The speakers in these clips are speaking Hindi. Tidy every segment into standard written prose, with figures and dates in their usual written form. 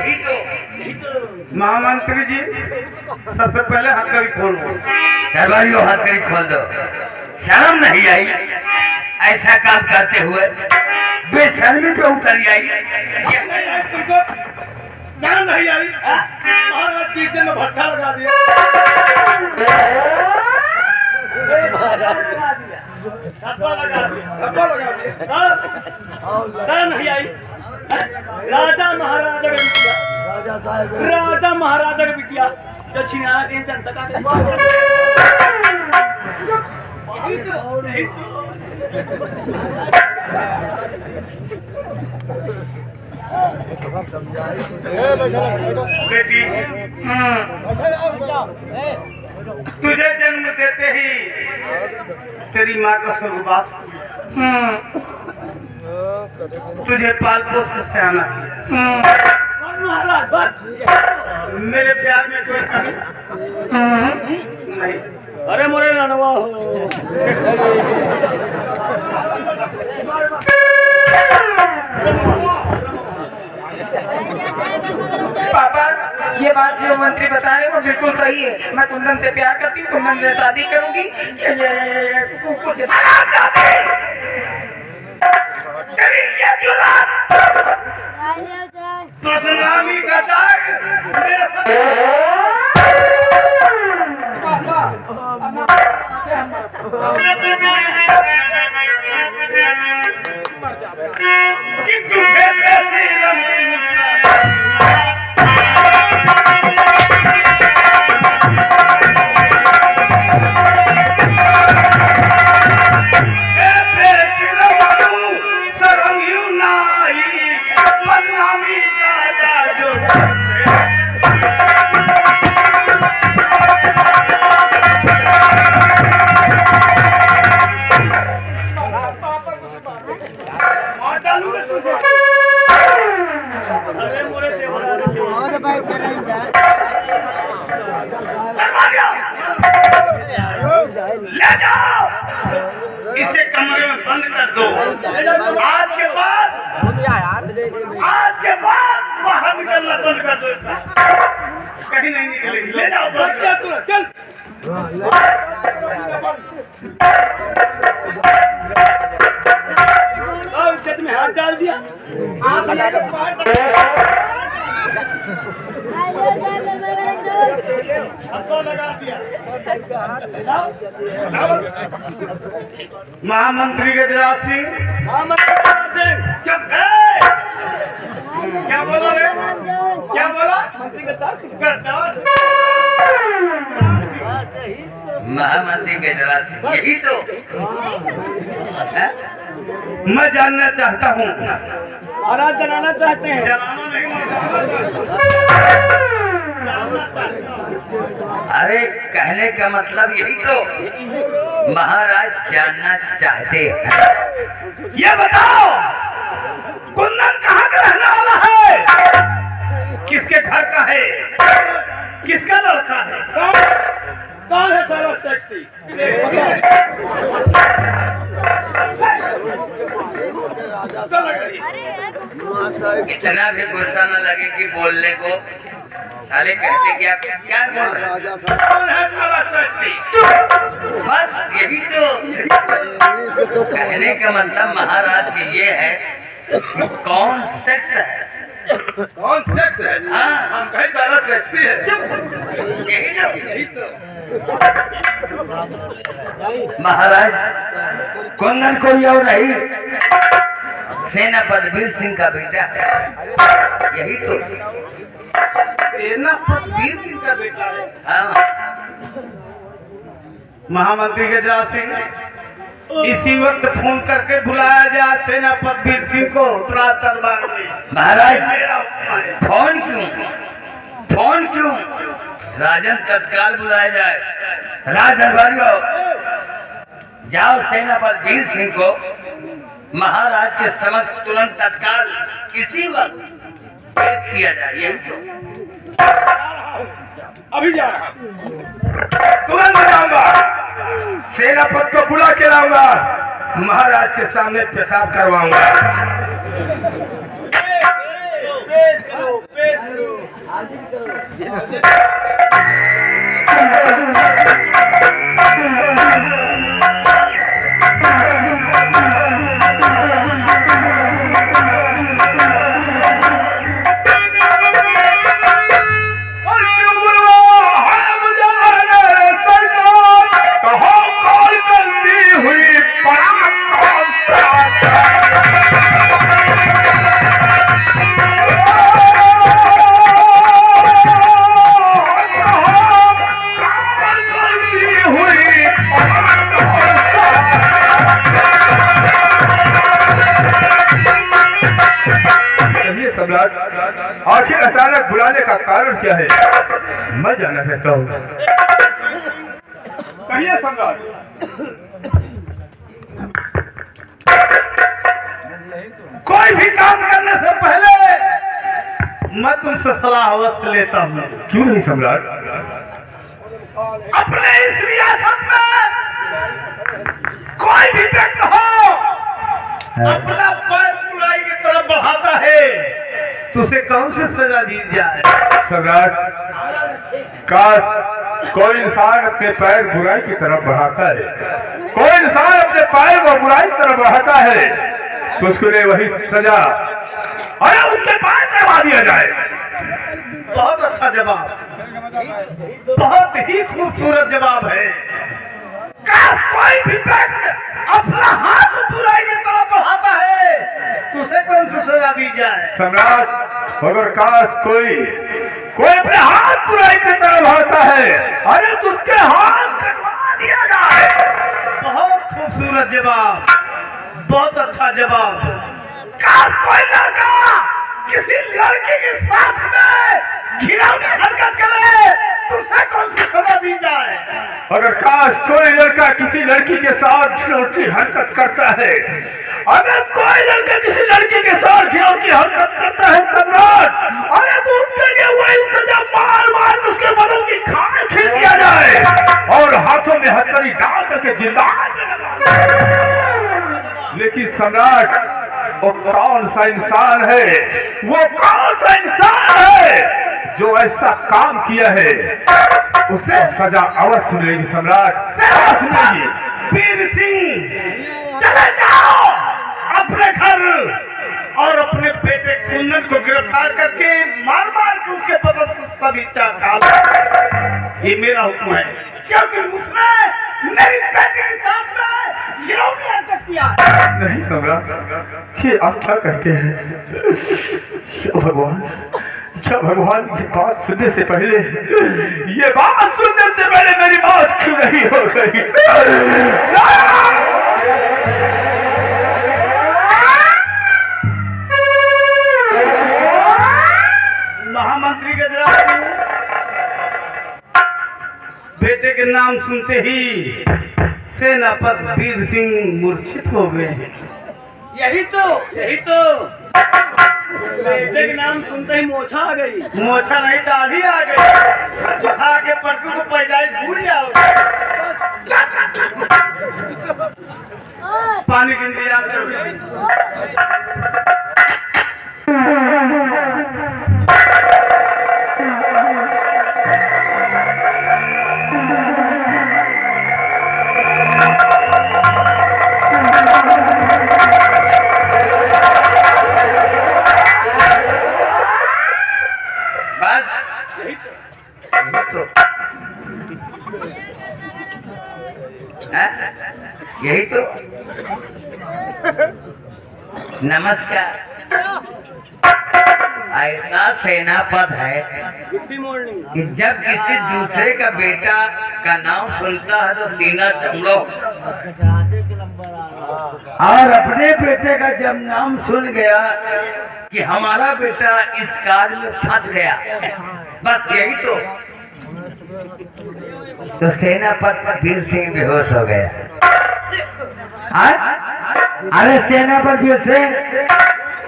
यही तो महामंत्री जी सबसे पहले हथकड़ी खोल दो। दरबारियों हथकड़ी खोल दो। शर्म नहीं आई ऐसा काम करते हुए? बेशर्मी पे उतर आई। तुमको शर्म नहीं आई? महाराज चीजे में भट्ठा लगा दिया। धब्बा लगा दिया। शर्म नहीं आई? राजा महाराजा का बिटिया, राजा महाराजा का बिटिया जो छिनारा के जनता का बेटी तुझे जन्म देते ही तेरी माँ का स्वर्गवास, तुझे पाल पोस कर सयाना किया। महाराज बस मेरे प्यार में कोई कमी नहीं। अरे मोरे रणवा हो। पापा ये बात जो मंत्री बता रहे वो बिल्कुल सही है। मैं कुंदन से प्यार करती हूँ, कुंदन से शादी करूंगी। बदनामी का दाग मेरे कि तुम्हें इसे कमरे में बंद कर दो। आज के बाद बाहर निकलना बंद कर दो। कहीं नहीं निकलेगी। ले जाओ चल। इज्जत में हाथ डाल दिया। महामंत्री गजराज सिंह चुप है। क्या बोला रे? क्या बोला? गद्दार। महामंत्री गजराज सिंह यही तो है? मैं जानना चाहता हूँ। महाराज जलाना चाहते हैं। जलाना नहीं, अरे कहने का मतलब यही तो महाराज जानना चाहते हैं। ये बताओ कुंदन कहाँ का रहने वाला है? किसके घर का है? किसका लड़का है? कौन है सारा सेक्सी? इतना भी गुस्सा न लगे कि बोलने को। साले कहते क्या क्या बोल रहे हैं? कौन है सारा सेक्सी? बस यही तो कहने का मतलब महाराज की ये है कि कौन सेक्स है। कौन सेक्स है? हाँ हम कहे सारा सेक्सी है। यही तो महाराज कुंदन कोई और नहीं सेनापति वीर सिंह का बेटा है। यही तो सेनापति वीर सिंह का बेटा है। हाँ महामंत्री गजराज सिंह इसी वक्त फोन करके बुलाया जाए सेनापति वीर सिंह को तुरंत दरबार में। महाराज मेरा हुक्म है। फोन क्यों? राजन तत्काल बुलाया जाए। राज दरबारियों जाओ सेनापति वीर सिंह को महाराज के समक्ष तुरंत तत्काल इसी वक्त पेश किया जाए। यही तो अभी जा रहा हूं। तुरंत जाऊंगा। सेनापति को बुला के लाऊंगा। महाराज के सामने पेशाब करवाऊंगा। पेश करो, पेश आखिर अचानक बुलाने का कारण क्या है, मैं जानना चाहता हूँ। कहिए सम्राट। कोई भी काम करने से पहले मैं तुमसे सलाह अवश्य लेता हूँ। क्यों नहीं सम्राट? अपने इस रियासत में कोई भी व्यक्ति हो अपना पैर बुराई की तरफ बढ़ाता है तो उसे कौन सी सजा दी जाए? सम्राट, काश कोई इंसान अपने पैर बुराई की तरफ बढ़ाता है, कोई इंसान अपने पैर को बुराई की तरफ बढ़ाता है तो उसके लिए वही सजा अरे उसके पैर करवा दिया जाए। बहुत अच्छा जवाब, बहुत ही खूबसूरत जवाब है। काश कोई भी व्यक्ति अपना हाथ बुराई की तरफ बढ़ाता है तो उसे कौन सी सजा दी जाए? सम्राट, अगर काश कोई अपने हाथ बुराई की तरफ बढ़ाता है अरे तो उसके हाथ कटवा दिया जाए। बहुत खूबसूरत जवाब, बहुत अच्छा जवाब। काश कोई लड़का किसी लड़की के साथ में घिनौनी हरकत करे तो उसे कौन सी सजा दी जाए? अगर काश कोई लड़का किसी लड़की के साथ घिनौनी हरकत करता है, अगर कोई लड़का किसी लड़की के साथ घिनौनी हरकत करता है सम्राट, अरे तो उसके लिए वही सजा मार मार उसके बदन की खाल खींच दिया जाए और हाथों में हथकड़ी डाल करके जिंदा। लेकिन सम्राट, वो कौन सा इंसान है, वो कौन सा इंसान है जो ऐसा काम किया है? उसे सजा अवश्य मिलेगी सम्राट, अवश्य मिलेगी। वीर सिंह, चले जाओ अपने घर और अपने बेटे कुंदन को गिरफ्तार करके मार मार के उसके बदन से सभी चाल। ये मेरा हुक्म है क्योंकि उसने मेरी बेटी के साथ में घिनौनी हरकत किया है। नहीं सम्राट, ये आप क्या कहते हैं? भगवान, क्या भगवान की बात सुनने से पहले, ये बात सुनने से पहले मेरी बात क्यों नहीं हो गई? महामंत्री गजराज बेटे के नाम सुनते ही सेनापति वीर सिंह मूर्छित हो गए हैं। यही तो बेटे के नाम सुनते ही मोछा आ गई। मोछा नहीं, दाढ़ी आ गई। उठा के पट्टू को पैदाइश भूल जाओगे। पानी के इंतजाम करो। यही तो। नमस्कार। ऐसा सेनापति है कि जब किसी दूसरे का बेटा का नाम सुनता है तो सीना चमड़ो, और अपने बेटे का जब नाम सुन गया कि हमारा बेटा इस कार्य में फंस गया, बस यही तो सेनापति वीर सिंह बेहोश हो गया। अरे सेनापति वीर सिंह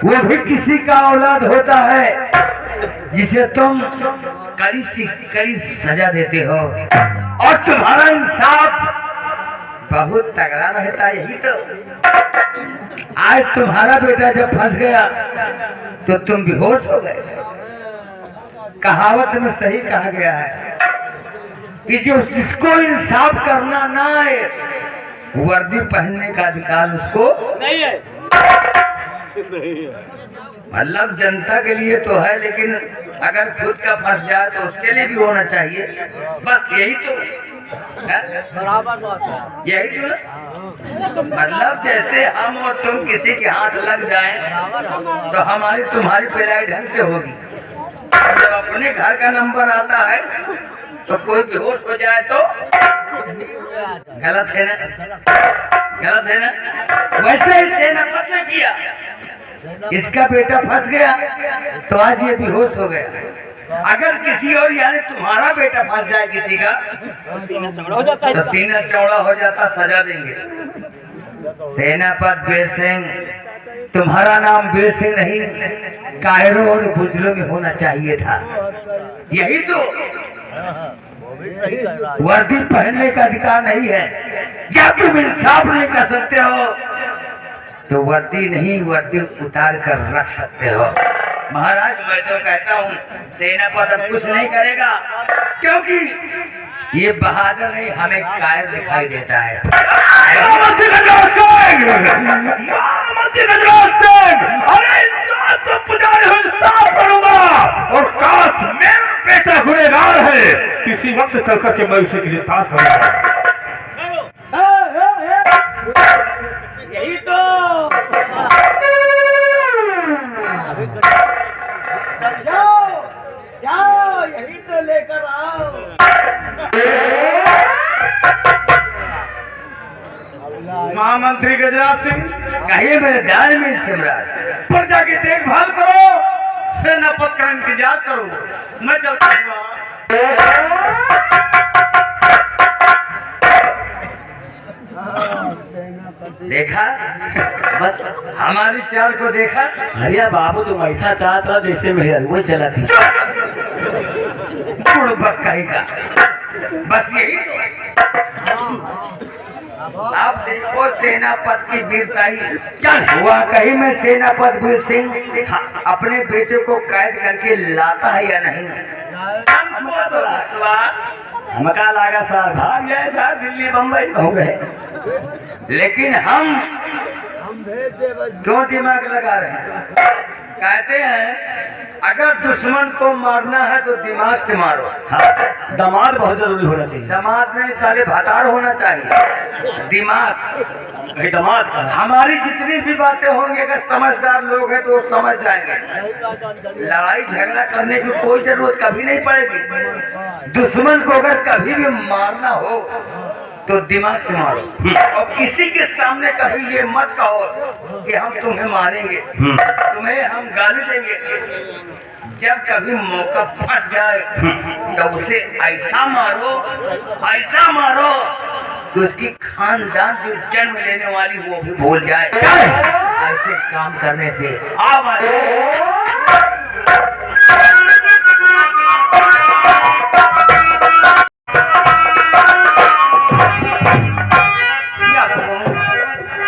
वो भी किसी का औलाद होता है जिसे तुम कड़ी सजा देते हो, और तुम्हारा इंसाफ बहुत तगड़ा रहता है। यही तो आज तुम्हारा बेटा जब फंस गया तो तुम बेहोश हो गए। कहावत में सही कहा गया है कि जो जिसको इंसाफ करना ना आए वर्दी पहनने का अधिकार उसको नहीं है। मतलब जनता के लिए तो है, लेकिन अगर खुद का फंस जाए तो उसके लिए भी होना चाहिए। बस यही तो बराबर बात है। यही तो ना? मतलब जैसे हम और तुम किसी के हाथ लग जाएं तो हमारी तुम्हारी पिलाई ढंग से होगी, और जब अपने घर का नंबर आता है तो कोई बेहोश हो जाए तो गलत है ना? गलत है ना? वैसे ही सेनापति ने किया, इसका बेटा फंस गया तो आज ये बेहोश हो गया। अगर किसी और यानी तुम्हारा बेटा फंस जाए किसी का सीना चौड़ा हो जाता है। तो सीना चौड़ा हो जाता, सजा देंगे। सेनापति वीर सिंह, तुम्हारा नाम वीर सिंह नहीं कायरों और बुजलों में होना चाहिए था। यही तो वर्दी पहनने का अधिकार नहीं है। जब तुम इंसाफ नहीं कर सकते हो तो वर्दी नहीं, वर्दी उतार कर रख सकते हो। महाराज मैं तो कहता हूँ सेनापति अब कुछ नहीं करेगा, क्योंकि ये बहादुर नहीं हमें कायर दिखाई देता है। अरे इंसान तो पुजारी हो, इंसाफ करूंगा, और काश मेरा बेटा गुनहगार है, किसी वक्त चल करके मैं उसे गिरफ्तार करूंगा। यही तो जाओ जाओ, यही तो लेकर आओ। महामंत्री गजराज सिंह, कहिए मेरे दाल में सम्राट। प्रजा की देखभाल करो, सेनापति का इंतजार करो, मैं चलता हूँ। देखा, बस हमारी चाल को देखा। अरे बाबू तुम ऐसा चाहता जैसे मेरे वो चला थी। बक्काई का बस यही तो। आप देखो सेनापति की वीरताई क्या हुआ। कहीं में सेनापति वीर सिंह अपने बेटे को कैद करके लाता है या नहीं? हमको तो विश्वास हमका लगा सर भाग जाए सर, दिल्ली बम्बई हो गए। लेकिन हम क्यों दिमाग लगा रहे हैं? कहते हैं अगर दुश्मन को मारना है तो दिमाग से मारो। हाँ, दामाद बहुत जरूरी होना चाहिए। दामाद में साले भतार होना चाहिए, दिमाग। दामाद हमारी जितनी भी बातें होंगी अगर समझदार लोग हैं तो वो समझ जाएंगे। लड़ाई झगड़ा करने की कोई जरूरत कभी नहीं पड़ेगी। दुश्मन को अगर कभी भी मारना हो तो दिमाग से मारो, और किसी के सामने कभी ये मत कहो कि हम तुम्हें मारेंगे, तुम्हें हम गाली देंगे। जब कभी मौका फट जाए तो उसे ऐसा मारो कि उसकी खानदान जो जन्म लेने वाली वो भी भूल जाए। ऐसे काम करने से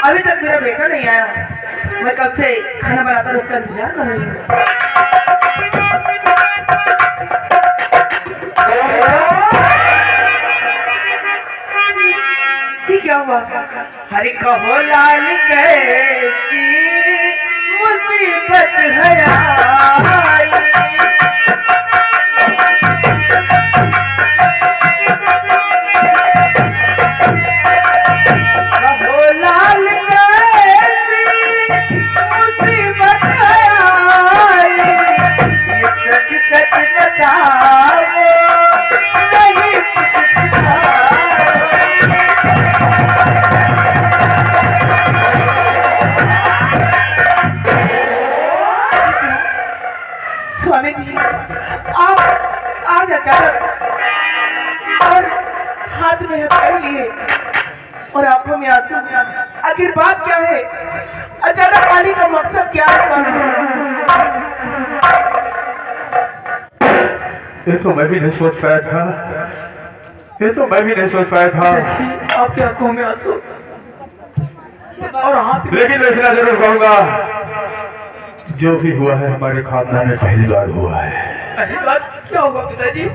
अभी तक मेरा बेटा नहीं आया। मैं कब से खाना बनाता हूँ, उसका इंतजार कर रही हूँ। क्या हुआ? हरि कहो लाल कैसी मुसीबत है आई। कहो लाल कैसी मुसीबत है आई। ये सच सच बताओ, नहीं स्वामी जी, आप आज अचानक और हाथ में हथौड़ी लिए और आंखों में आंसू, आखिर बात क्या है? अचानक आने का मकसद क्या है स्वामी जी? ये तो मैं भी नहीं सोच पाया था, ये तो मैं भी नहीं सोच पाया था। आपकी आंखों में आंसू और हाथ में, लेकिन मैं इतना जरूर कहूंगा जो भी हुआ है हमारे खानदान में पहली बार हुआ है। पहली बात क्या हुआ पिताजी?